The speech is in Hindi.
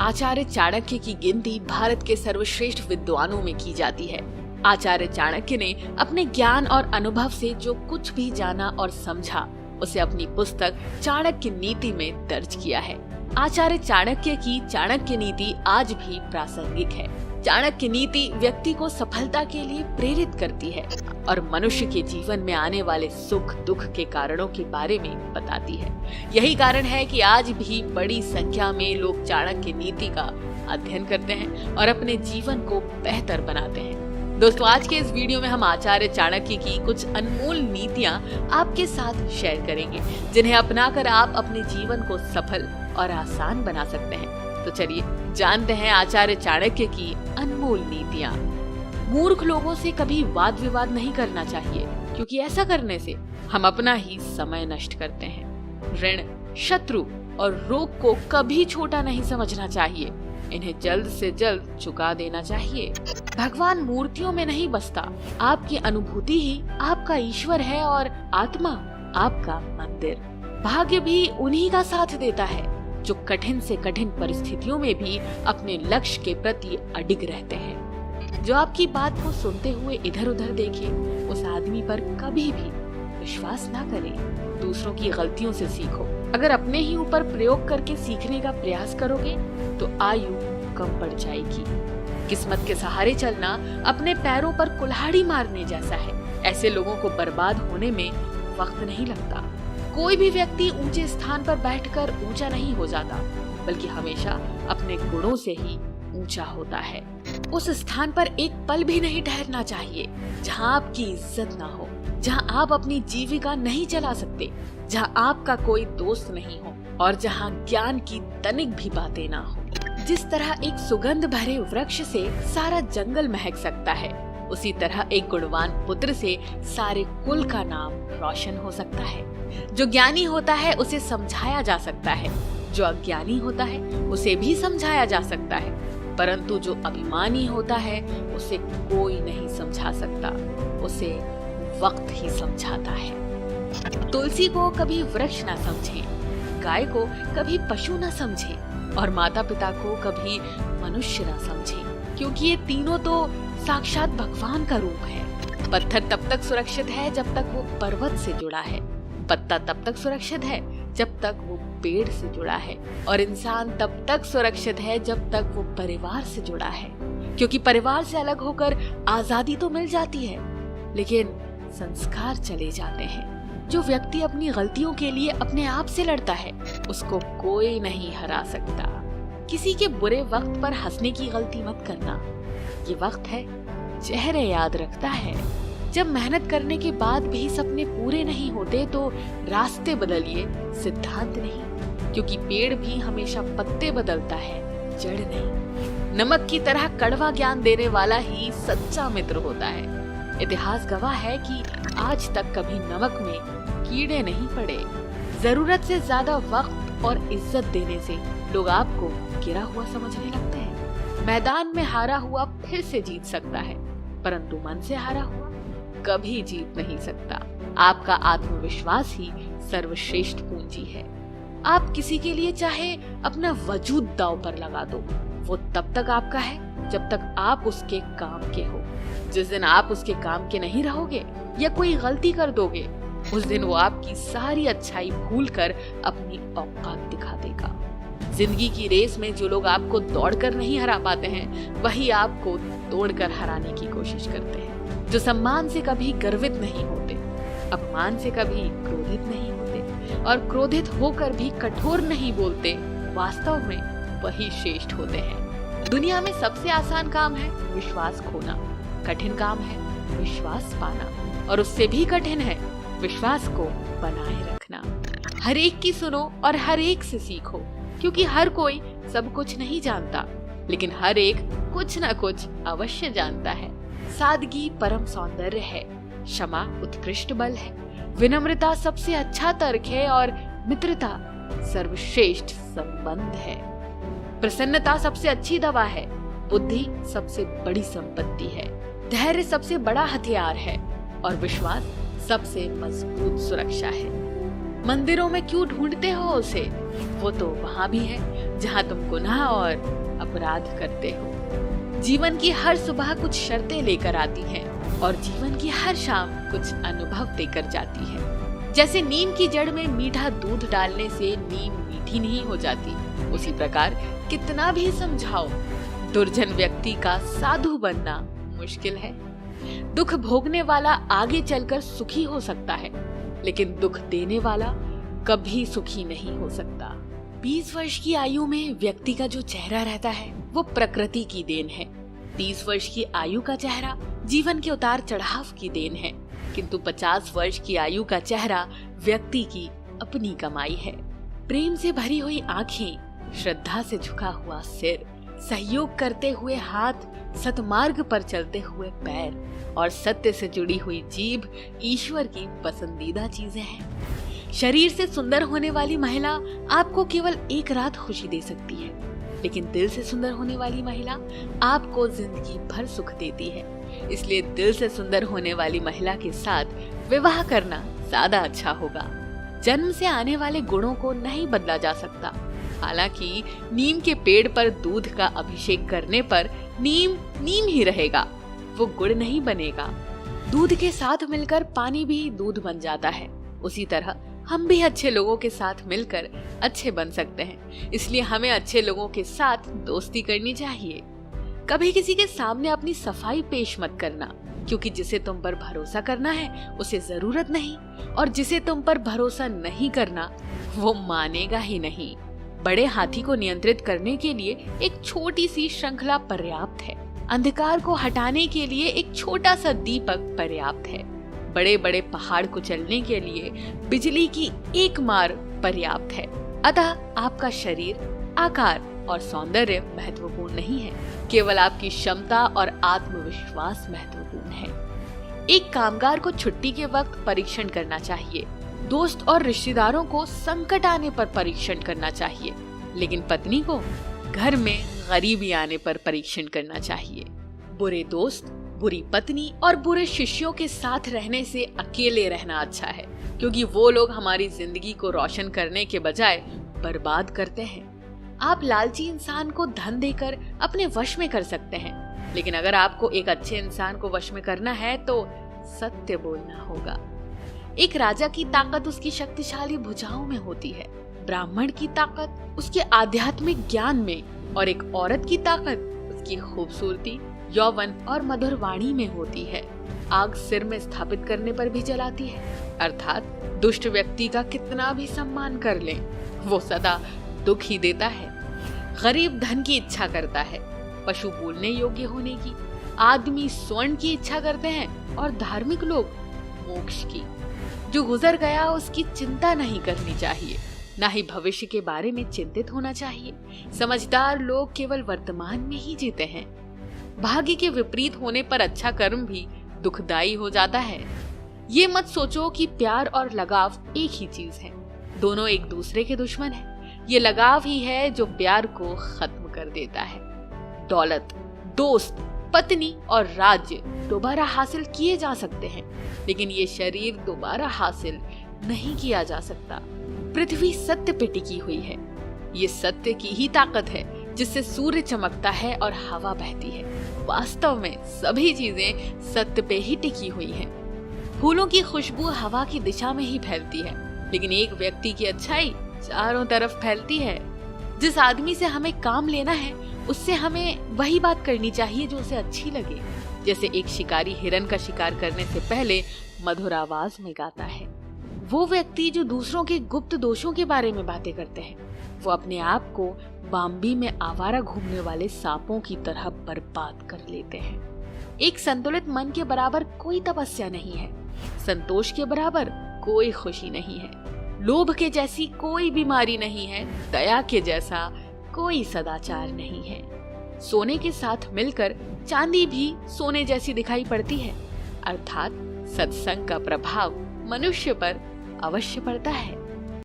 आचार्य चाणक्य की गिनती भारत के सर्वश्रेष्ठ विद्वानों में की जाती है। आचार्य चाणक्य ने अपने ज्ञान और अनुभव से जो कुछ भी जाना और समझा उसे अपनी पुस्तक चाणक्य नीति में दर्ज किया है। आचार्य चाणक्य की चाणक्य नीति आज भी प्रासंगिक है। चाणक्य नीति व्यक्ति को सफलता के लिए प्रेरित करती है और मनुष्य के जीवन में आने वाले सुख दुख के कारणों के बारे में बताती है। यही कारण है कि आज भी बड़ी संख्या में लोग चाणक्य नीति का अध्ययन करते हैं और अपने जीवन को बेहतर बनाते हैं। दोस्तों, आज के इस वीडियो में हम आचार्य चाणक्य की कुछ अनमोल नीतियां आपके साथ शेयर करेंगे, जिन्हें अपनाकर आप अपने जीवन को सफल और आसान बना सकते हैं। तो चलिए जानते हैं आचार्य चाणक्य की अनमोल नीतियां। मूर्ख लोगों से कभी वाद विवाद नहीं करना चाहिए, क्योंकि ऐसा करने से हम अपना ही समय नष्ट करते हैं। ऋण, शत्रु और रोग को कभी छोटा नहीं समझना चाहिए, इन्हें जल्द से जल्द चुका देना चाहिए। भगवान मूर्तियों में नहीं बसता, आपकी अनुभूति ही आपका ईश्वर है और आत्मा आपका मंदिर। भाग्य भी उन्हीं का साथ देता है जो कठिन से कठिन परिस्थितियों में भी अपने लक्ष्य के प्रति अडिग रहते हैं। जो आपकी बात को सुनते हुए इधर उधर देखे, उस आदमी पर कभी भी विश्वास ना करें। दूसरों की गलतियों से सीखो। अगर अपने ही ऊपर प्रयोग करके सीखने का प्रयास करोगे तो आयु कम पड़ जाएगी। किस्मत के सहारे चलना अपने पैरों पर कुल्हाड़ी मारने जैसा है। ऐसे लोगों को बर्बाद होने में वक्त नहीं लगता। कोई भी व्यक्ति ऊंचे स्थान पर बैठकर ऊंचा नहीं हो जाता, बल्कि हमेशा अपने गुणों से ही ऊंचा होता है। उस स्थान पर एक पल भी नहीं ठहरना चाहिए जहां आपकी इज्जत ना हो, जहां आप अपनी जीविका नहीं चला सकते, जहां आपका कोई दोस्त नहीं हो और जहां ज्ञान की तनिक भी बातें ना हो। जिस तरह एक सुगंध भरे वृक्ष से सारा जंगल महक सकता है, उसी तरह एक गुणवान पुत्र से सारे कुल का नाम रोशन हो सकता है। जो ज्ञानी होता है उसे समझाया जा सकता है, जो अज्ञानी होता है उसे भी समझाया जा सकता है, परंतु जो अभिमानी होता है उसे कोई नहीं समझा सकता, उसे वक्त ही समझाता है। तुलसी को कभी वृक्ष ना समझें, गाय को कभी पशु ना समझें और माता पिता को कभी मनुष्य ना समझें, क्योंकि ये तीनों तो साक्षात भगवान का रूप है। पत्थर तब तक सुरक्षित है जब तक वो पर्वत से जुड़ा है, पत्ता तब तक सुरक्षित है जब तक वो पेड़ से जुड़ा है, और इंसान तब तक सुरक्षित है जब तक वो परिवार से जुड़ा है। क्योंकि परिवार से अलग होकर आजादी तो मिल जाती है, लेकिन संस्कार चले जाते हैं। जो व्यक्ति अपनी गलतियों के लिए अपने आप से लड़ता है, उसको कोई नहीं हरा सकता। किसी के बुरे वक्त पर हंसने की गलती मत करना। ये वक्त है, चेहरे याद रखता है। जब मेहनत करने के बाद भी सपने पूरे नहीं होते तो रास्ते बदलिए, सिद्धांत नहीं, क्योंकि पेड़ भी हमेशा पत्ते बदलता है, जड़ नहीं। नमक की तरह कड़वा ज्ञान देने वाला ही सच्चा मित्र होता है। इतिहास गवाह है कि आज तक कभी नमक में कीड़े नहीं पड़े। जरूरत से ज्यादा वक्त और इज्जत देने से लोग आपको गिरा हुआ समझने लगते हैं। मैदान में हारा हुआ फिर से जीत सकता है, परंतु मन से हारा हुआ कभी जीत नहीं सकता। आपका आत्मविश्वास ही सर्वश्रेष्ठ पूंजी है। आप किसी के लिए चाहे अपना वजूद दांव पर लगा दो, वो तब तक आपका है जब तक आप उसके काम के हो। जिस दिन आप उसके काम के नहीं रहोगे या कोई गलती कर दोगे, उस दिन वो आपकी सारी अच्छाई भूलकर अपनी औकात दिखा देगा। जिंदगी की रेस में जो लोग आपको दौड़कर नहीं हरा पाते हैं, वही आपको तोड़कर हराने की कोशिश करते हैं। जो सम्मान से कभी गर्वित नहीं होते, अपमान से कभी क्रोधित नहीं होते और क्रोधित होकर भी कठोर नहीं बोलते, वास्तव में वही श्रेष्ठ होते हैं। दुनिया में सबसे आसान काम है विश्वास खोना, कठिन काम है विश्वास पाना, और उससे भी कठिन है विश्वास को बनाए रखना। हर एक की सुनो और हर एक से सीखो, क्योंकि हर कोई सब कुछ नहीं जानता, लेकिन हर एक कुछ न कुछ अवश्य जानता है। सादगी परम सौंदर्य है, क्षमा उत्कृष्ट बल है, विनम्रता सबसे अच्छा तर्क है और मित्रता सर्वश्रेष्ठ संबंध है। प्रसन्नता सबसे अच्छी दवा है, बुद्धि सबसे बड़ी संपत्ति है, धैर्य सबसे बड़ा हथियार है और विश्वास सबसे मजबूत सुरक्षा है। मंदिरों में क्यों ढूंढते हो उसे? वो तो वहाँ भी है जहाँ तुम गुनाह और अपराध करते हो। जीवन की हर सुबह कुछ शर्तें लेकर आती हैं और जीवन की हर शाम कुछ अनुभव देकर जाती है। जैसे नीम की जड़ में मीठा दूध डालने से नीम मीठी नहीं हो जाती, उसी प्रकार कितना भी समझाओ, दुर्जन व्यक्ति का साधु बनना मुश्किल है। दुख भोगने वाला आगे चलकर सुखी हो सकता है, लेकिन दुख देने वाला कभी सुखी नहीं हो सकता। 20 वर्ष की आयु में व्यक्ति का जो चेहरा रहता है वो प्रकृति की देन है। 30 वर्ष की आयु का चेहरा जीवन के उतार चढ़ाव की देन है, किंतु 50 वर्ष की आयु का चेहरा व्यक्ति की अपनी कमाई है। प्रेम से भरी हुई आंखें, श्रद्धा से झुका हुआ सिर, सहयोग करते हुए हाथ, सतमार्ग पर चलते हुए पैर और सत्य से जुड़ी हुई जीभ ईश्वर की पसंदीदा चीजें हैं। शरीर से सुंदर होने वाली महिला आपको केवल एक रात खुशी दे सकती है, लेकिन दिल से सुंदर होने वाली महिला आपको जिंदगी भर सुख देती है। इसलिए दिल से सुंदर होने वाली महिला के साथ विवाह करना ज्यादा अच्छा होगा। जन्म से आने वाले गुणों को नहीं बदला जा सकता। हालांकि नीम के पेड़ पर दूध का अभिषेक करने पर नीम नीम ही रहेगा, वो गुड़ नहीं बनेगा। दूध के साथ मिलकर पानी भी दूध बन जाता है। उसी तरह हम भी अच्छे लोगों के साथ मिलकर अच्छे बन सकते हैं। इसलिए हमें अच्छे लोगों के साथ दोस्ती करनी चाहिए। कभी किसी के सामने अपनी सफाई पेश मत करना, क्योंकि जिसे तुम पर भरोसा करना है उसे जरूरत नहीं, और जिसे तुम पर भरोसा नहीं करना वो मानेगा ही नहीं। बड़े हाथी को नियंत्रित करने के लिए एक छोटी सी श्रृंखला पर्याप्त है। अंधकार को हटाने के लिए एक छोटा सा दीपक पर्याप्त है। बड़े बड़े पहाड़ को चलने के लिए बिजली की एक मार पर्याप्त है। अतः आपका शरीर, आकार और सौंदर्य महत्वपूर्ण नहीं है, केवल आपकी क्षमता और आत्मविश्वास महत्वपूर्ण है। एक कामगार को छुट्टी के वक्त परीक्षण करना चाहिए। दोस्त और रिश्तेदारों को संकट आने पर परीक्षण करना चाहिए, लेकिन पत्नी को घर में गरीबी आने पर परीक्षण करना चाहिए। बुरे दोस्त, बुरी पत्नी और बुरे शिष्यों के साथ रहने से अकेले रहना अच्छा है, क्योंकि वो लोग हमारी जिंदगी को रोशन करने के बजाय बर्बाद करते हैं। आप लालची इंसान को धन देकर अपने वश में कर सकते हैं, लेकिन अगर आपको एक अच्छे इंसान को वश में करना है तो सत्य बोलना होगा। एक राजा की ताकत उसकी शक्तिशाली भुजाओं में होती है, ब्राह्मण की ताकत उसके आध्यात्मिक ज्ञान में, और एक औरत की ताकत उसकी खूबसूरती, यौवन और मधुर वाणी में होती है। आग सिर में स्थापित करने पर भी जलाती है, अर्थात दुष्ट व्यक्ति का कितना भी सम्मान कर लें, वो सदा दुख ही देता है। गरीब धन की इच्छा करता है, पशु बोलने योग्य होने की, आदमी स्वर्ण की इच्छा करते हैं और धार्मिक लोग मोक्ष की। जो गुजर गया उसकी चिंता नहीं करनी चाहिए, ना ही भविष्य के बारे में चिंतित होना चाहिए। समझदार लोग केवल वर्तमान में ही जीते हैं। भाग्य के विपरीत होने पर अच्छा कर्म भी दुखदाई हो जाता है। ये मत सोचो कि प्यार और लगाव एक ही चीज है, दोनों एक दूसरे के दुश्मन हैं। ये लगाव ही है जो प्यार को खत्म कर देता है। दौलत, दोस्त, पत्नी और राज्य दोबारा हासिल किए जा सकते हैं, लेकिन ये शरीर दोबारा हासिल नहीं किया जा सकता। पृथ्वी सत्य पे टिकी हुई है। ये सत्य की ही ताकत है जिससे सूर्य चमकता है और हवा बहती है। वास्तव में सभी चीजें सत्य पे ही टिकी हुई हैं। फूलों की खुशबू हवा की दिशा में ही फैलती है, लेकिन एक व्यक्ति की अच्छाई चारों तरफ फैलती है। जिस आदमी से हमें काम लेना है उससे हमें वही बात करनी चाहिए जो उसे अच्छी लगे। जैसे एक शिकारी हिरन का शिकार करने से पहले मधुर आवाज में गाता है। वो व्यक्ति जो दूसरों के गुप्त दोषों के बारे में बातें करते हैं, वो अपने आप को बाम्बी में आवारा घूमने वाले सांपों की तरह बर्बाद कर लेते हैं। एक संतुलित मन के बराबर कोई तपस्या नहीं है, संतोष के बराबर कोई खुशी नहीं है, लोभ के जैसी कोई बीमारी नहीं है, दया के जैसा कोई सदाचार नहीं है। सोने के साथ मिलकर चांदी भी सोने जैसी दिखाई पड़ती है, अर्थात सत्संग का प्रभाव मनुष्य पर अवश्य पड़ता है।